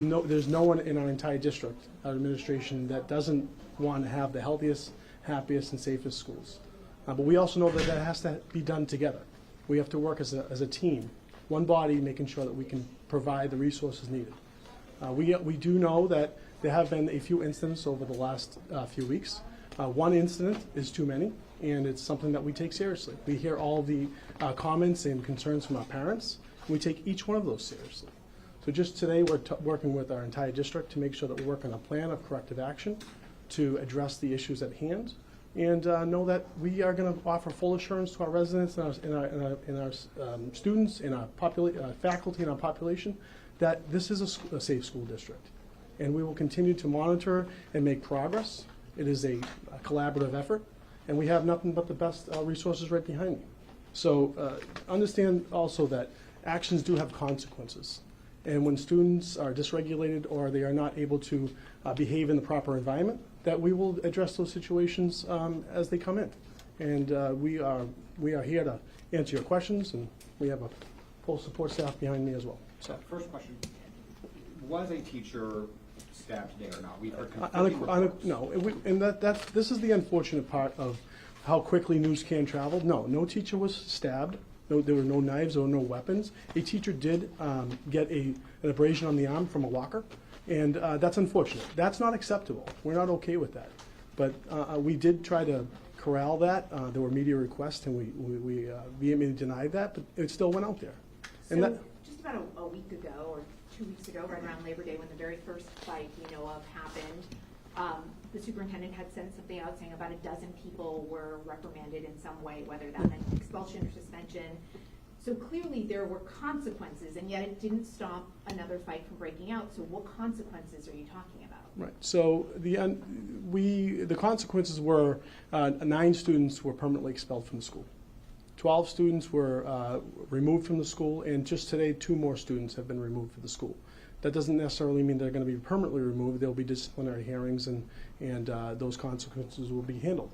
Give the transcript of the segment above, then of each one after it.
No, there's no one in our entire district, our administration, that doesn't want to have the healthiest, happiest, and safest schools. But we also know that that has to be done together. We have to work as a team, one body, making sure that we can provide the resources needed. We do know that there have been a few incidents over the last few weeks. One incident is too many, and it's something that we take seriously. We hear all the comments and concerns from our parents, and we take each one of those seriously. So just today, we're working with our entire district to make sure that we work on a plan of corrective action to address the issues at hand, and know that we are going to offer full assurance to our residents and our students, and our faculty and our population that this is a safe school district. And we will continue to monitor and make progress. It is a collaborative effort, and we have nothing but the best resources right behind me. So understand also that actions do have consequences. And when students are dysregulated or they are not able to behave in the proper environment, that we will address those situations as they come in. And we are here to answer your questions, and we have a full support staff behind me as well. So, first question: was a teacher stabbed today or not? We've heard no, and this is the unfortunate part of how quickly news can travel. No teacher was stabbed. No, there were no knives or no weapons. A teacher did get an abrasion on the arm from a locker, and that's unfortunate. That's not acceptable. We're not okay with that. But we did try to corral that. There were media requests, and we vehemently denied that, but it still went out there. And so just about a week ago, or 2 weeks ago, right around Labor Day, when the very first fight we know of happened, the superintendent had sent something out saying about 12 people were reprimanded in some way, whether that meant expulsion or suspension. So clearly there were consequences, and yet it didn't stop another fight from breaking out. So what consequences are you talking about? Right. So the consequences were 9 students were permanently expelled from the school. 12 students were removed from the school, and just today 2 more students have been removed from the school. That doesn't necessarily mean they're going to be permanently removed. There will be disciplinary hearings, and those consequences will be handled.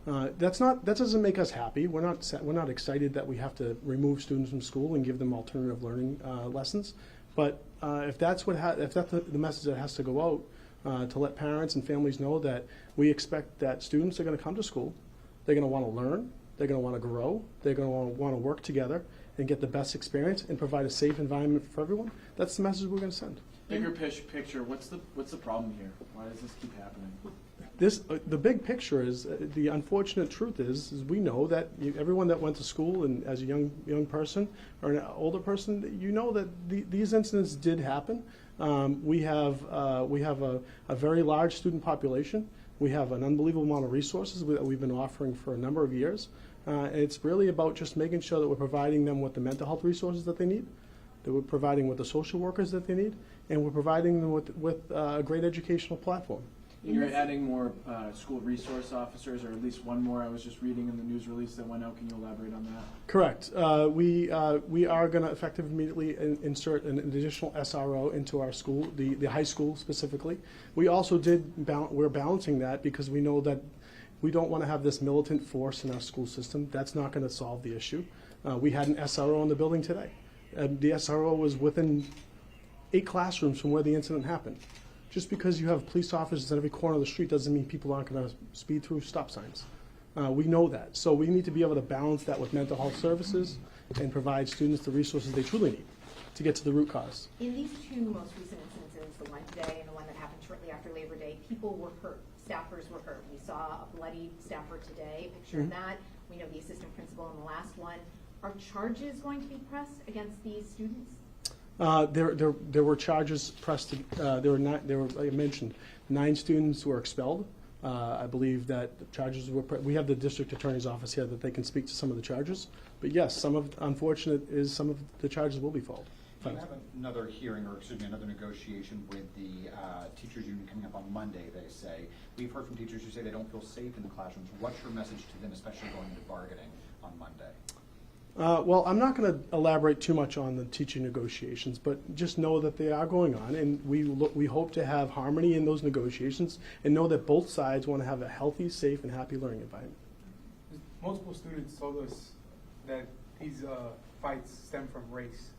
That doesn't make us happy. We're not excited that we have to remove students from school and give them alternative learning lessons. But if that's the message that has to go out to let parents and families know that we expect that students are going to come to school, they're going to want to learn, they're going to want to grow, they're going to want to work together and get the best experience and provide a safe environment for everyone. That's the message we're going to send. Bigger picture, what's the problem here? Why does this keep happening? The big picture is, the unfortunate truth is we know that everyone that went to school and as a young person or an older person, you know that these incidents did happen. We have a very large student population. We have an unbelievable amount of resources that we've been offering for a number of years. It's really about just making sure that we're providing them with the mental health resources that they need, that we're providing with the social workers that they need, and we're providing them with a great educational platform. You're adding more school resource officers, or at least one more. I was just reading in the news release that went out. Can you elaborate on that? Correct. We are going to effectively immediately insert an additional SRO into our school, the high school specifically. We also we're balancing that because we know that we don't want to have this militant force in our school system. That's not going to solve the issue. We had an SRO in the building today. The SRO was within 8 classrooms from where the incident happened. Just because you have police officers at every corner of the street doesn't mean people aren't going to speed through stop signs. We know that. So we need to be able to balance that with mental health services and provide students the resources they truly need to get to the root cause. In these 2 most recent incidents, the one today and the one that happened shortly after Labor Day, people were hurt. Staffers were hurt. We saw a bloody staffer today, a picture of that. We know the assistant principal in the last one. Are charges going to be pressed against these students? There were charges pressed. There were, like I mentioned, 9 students were expelled. I believe that the charges were. We have the district attorney's office here that they can speak to some of the charges. But yes, some of the charges will be filed. You have another hearing, or excuse me, another negotiation with the teachers union coming up on Monday, they say. We've heard from teachers who say they don't feel safe in the classrooms. What's your message to them, especially going into bargaining on Monday? Well, I'm not going to elaborate too much on the teacher negotiations, but just know that they are going on, and we hope to have harmony in those negotiations and know that both sides want to have a healthy, safe, and happy learning environment. Multiple students told us that these fights stem from race.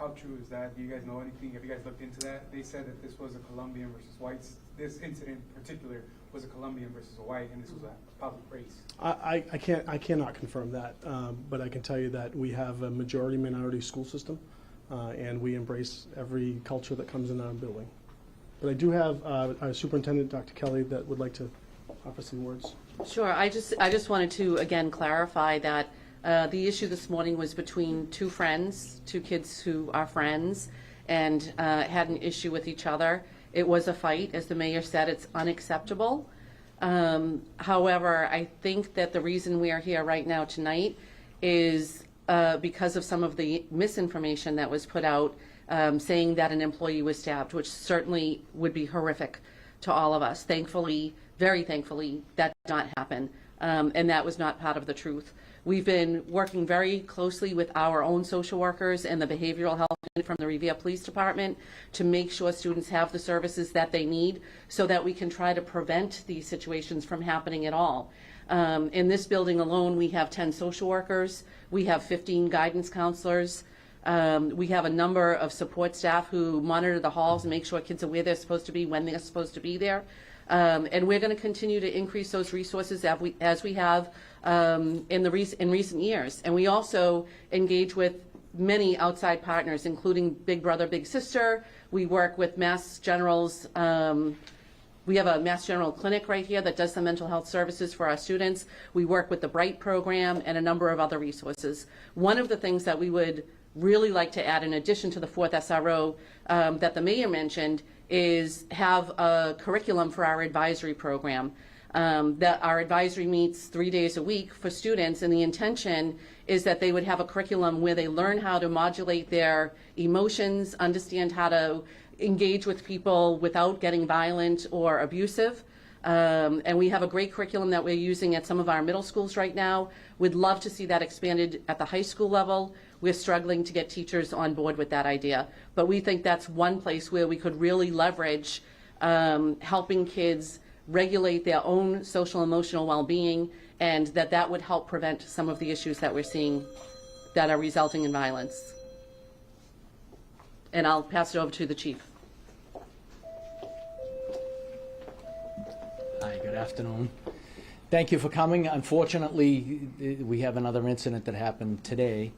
How true is that? Do you guys know anything? Have you guys looked into that? They said that this was a Colombian versus whites. This incident in particular was a Colombian versus a white, and this was a public race. I cannot confirm that, but I can tell you that we have a majority minority school system, and we embrace every culture that comes in our building. But I do have our superintendent, Dr. Kelly, that would like to offer some words. Sure. I just wanted to again clarify that the issue this morning was between two friends, two kids who are friends, and had an issue with each other. It was a fight, as the mayor said. It's unacceptable. However, I think that the reason we are here right now tonight is because of some of the misinformation that was put out, saying that an employee was stabbed, which certainly would be horrific to all of us. Thankfully, very thankfully, that did not happen, and that was not part of the truth. We've been working very closely with our own social workers and the behavioral health unit from the Revere Police Department to make sure students have the services that they need so that we can try to prevent these situations from happening at all. In this building alone, we have 10 social workers, we have 15 guidance counselors, we have a number of support staff who monitor the halls and make sure kids are where they're supposed to be, when they're supposed to be there. And we're going to continue to increase those resources as we have in recent years. And we also engage with many outside partners, including Big Brother, Big Sister. We work with Mass General's. We have a Mass General clinic right here that does some mental health services for our students. We work with the Bright program and a number of other resources. One of the things that we would really like to add in addition to the 4th SRO that the mayor mentioned is have a curriculum for our advisory program. That our advisory meets 3 days a week for students, and the intention is that they would have a curriculum where they learn how to modulate their emotions, understand how to engage with people without getting violent or abusive. And we have a great curriculum that we're using at some of our middle schools right now. We'd love to see that expanded at the high school level. We're struggling to get teachers on board with that idea. But we think that's one place where we could really leverage helping kids regulate their own social emotional well-being, and that would help prevent some of the issues that we're seeing that are resulting in violence. And I'll pass it over to the chief. Hi, good afternoon. Thank you for coming. Unfortunately, we have another incident that happened today,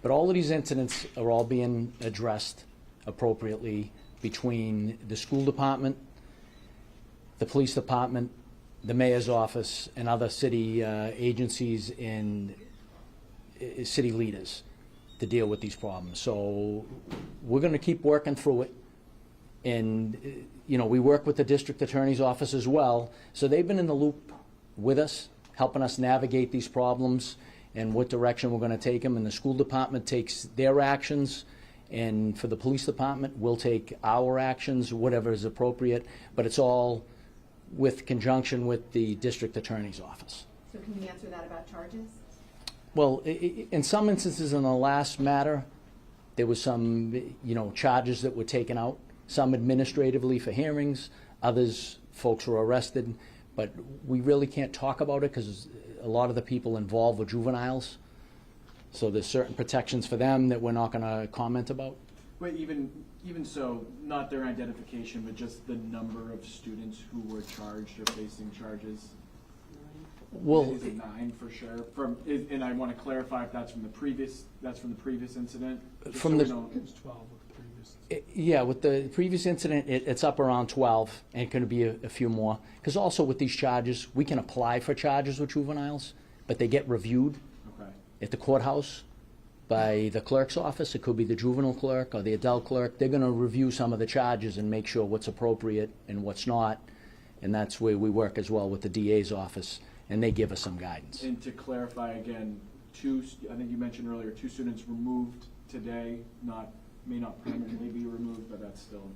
but all of these incidents are all being addressed appropriately between the school department, the police department, the mayor's office, and other city agencies and city leaders to deal with these problems. So we're going to keep working through it. And, you know, we work with the district attorney's office as well. So they've been in the loop with us, helping us navigate these problems and what direction we're going to take them. And the school department takes their actions. And for the police department, we'll take our actions, whatever is appropriate. But it's all with conjunction with the district attorney's office. So can you answer that about charges? Well, in some instances in the last matter, there was some, you know, charges that were taken out, some administratively for hearings, others folks were arrested, but we really can't talk about it because a lot of the people involved were juveniles. So there's certain protections for them that we're not going to comment about. But even so, not their identification, but just the number of students who were charged or facing charges. Well, is it 9 for sure? And I want to clarify if that's from the previous. That's from the previous incident. From the, it was 12 with the previous. Yeah, with the previous incident, it's up around 12, and it could be a few more. Because also with these charges, we can apply for charges with juveniles, but they get reviewed at the courthouse by the clerk's office. It could be the juvenile clerk or the adult clerk. They're going to review some of the charges and make sure what's appropriate and what's not. And that's where we work as well with the DA's office, and they give us some guidance. And to clarify again, I think you mentioned earlier, 2 students removed today, may not permanently be removed, but that's still,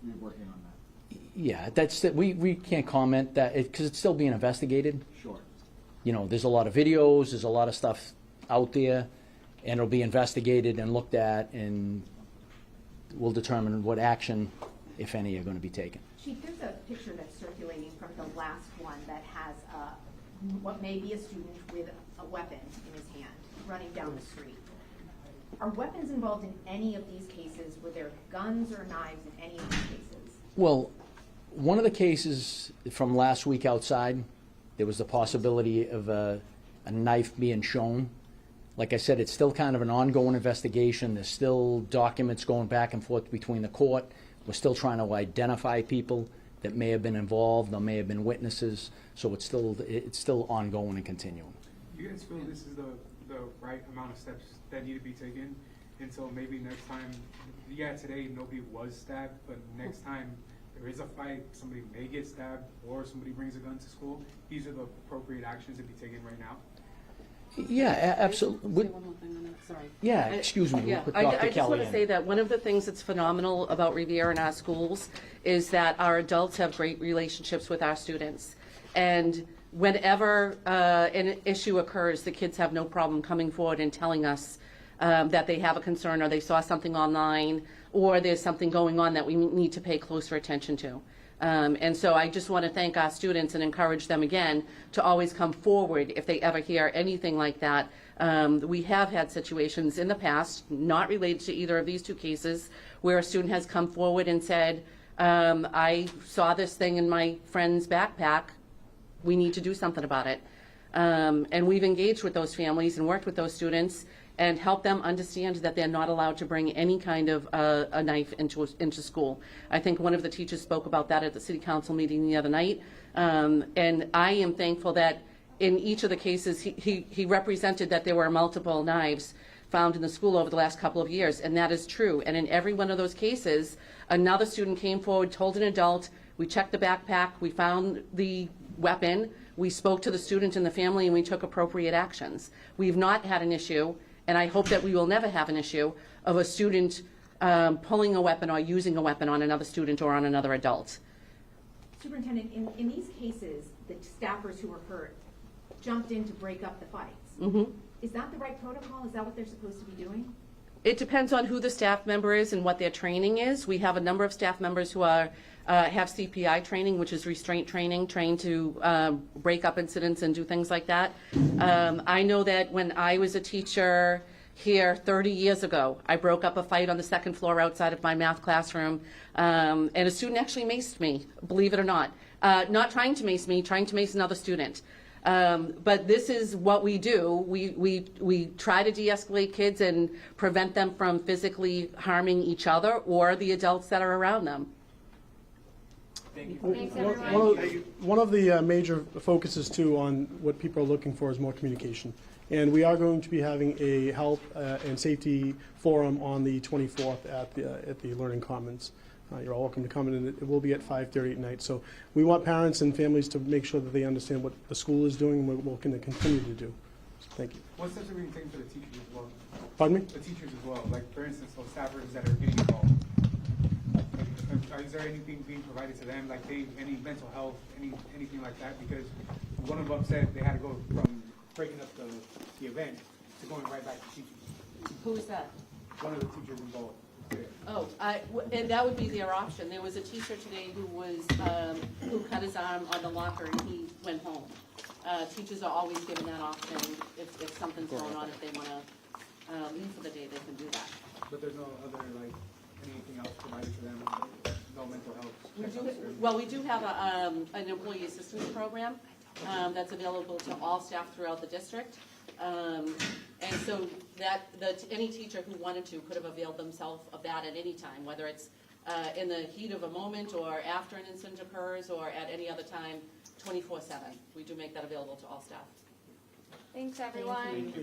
we're working on that. Yeah, we can't comment that because it's still being investigated. Sure. You know, there's a lot of videos, there's a lot of stuff out there, and it'll be investigated and looked at, and we'll determine what action, if any, are going to be taken. Chief, there's a picture that's circulating from the last one that has what may be a student with a weapon in his hand running down the street. Are weapons involved in any of these cases? Were there guns or knives in any of these cases? Well, one of the cases from last week outside, there was the possibility of a knife being shown. Like I said, it's still kind of an ongoing investigation. There's still documents going back and forth between the court. We're still trying to identify people that may have been involved or may have been witnesses. So it's still ongoing and continuing. You guys feel this is the right amount of steps that need to be taken? And so maybe next time, yeah, today nobody was stabbed, but next time there is a fight, somebody may get stabbed, or somebody brings a gun to school. These are the appropriate actions to be taken right now. Yeah, absolutely. Say one more thing on that, sorry. Yeah, excuse me, we'll Yeah, put I Dr. just want Kelly to in. say that one of the things that's phenomenal about Revere in our schools is that our adults have great relationships with our students. And whenever an issue occurs, the kids have no problem coming forward and telling us that they have a concern, or they saw something online, or there's something going on that we need to pay closer attention to. And so I just want to thank our students and encourage them again to always come forward if they ever hear anything like that. We have had situations in the past, not related to either of these two cases, where a student has come forward and said, I saw this thing in my friend's backpack, we need to do something about it. And we've engaged with those families and worked with those students and helped them understand that they're not allowed to bring any kind of a knife into school. I think one of the teachers spoke about that at the city council meeting the other night. And I am thankful that in each of the cases, he represented that there were multiple knives found in the school over the last couple of years, and that is true. And in every one of those cases, another student came forward, told an adult, we checked the backpack, we found the weapon, we spoke to the student and the family, and we took appropriate actions. We've not had an issue, and I hope that we will never have an issue of a student pulling a weapon or using a weapon on another student or on another adult. Superintendent, in these cases, the staffers who were hurt jumped in to break up the fights. Mm-hmm. Is that the right protocol? Is that what they're supposed to be doing? It depends on who the staff member is and what their training is. We have a number of staff members who are have CPI training, which is restraint training, trained to break up incidents and do things like that. I know that when I was a teacher here 30 years ago, I broke up a fight on the second floor outside of my math classroom, and a student actually maced me, believe it or not. Not trying to mace me, trying to mace another student. But this is what we do. We try to de-escalate kids and prevent them from physically harming each other or the adults that are around them. Thank you. Thanks, everyone. One of the major focuses too on what people are looking for is more communication. And we are going to be having a health and safety forum on the 24th at the Learning Commons. You're all welcome to come in, and it will be at 5:30 at night. So we want parents and families to make sure that they understand what the school is doing and what we're going to continue to do. So thank you. What steps are being taken for the teachers as well? Pardon me? The teachers as well, like for instance, those staffers that are getting involved. Is there anything being provided to them, like any mental health, anything like that? Because one of them said they had to go from breaking up the event to going right back to teaching. Who is that? One of the teachers involved. Oh, and that would be their option. There was a teacher today who cut his arm on the locker and he went home. Teachers are always given that option if something's going on, if they want to leave for the day, they can do that. But there's no other, like, anything else provided to them? No mental health checkups? Well, we do have an employee assistance program that's available to all staff throughout the district. And so any teacher who wanted to could have availed themselves of that at any time, whether it's in the heat of a moment or after an incident occurs or at any other time, 24/7. We do make that available to all staff. Thanks, everyone. Thank you.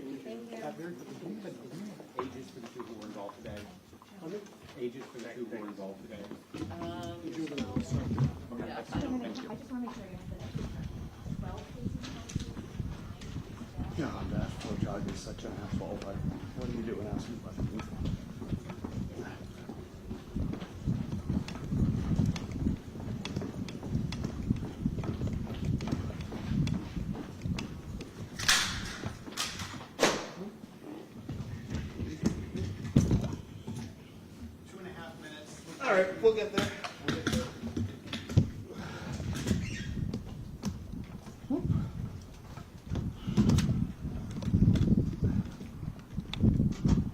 Ages for the two who were involved today? Ages for the two who were involved today? Yeah, I don't- I just want to make sure you have the 12 cases. Yeah, that poor child is such an asshole, but what do you do when asking questions? All right, we'll get there.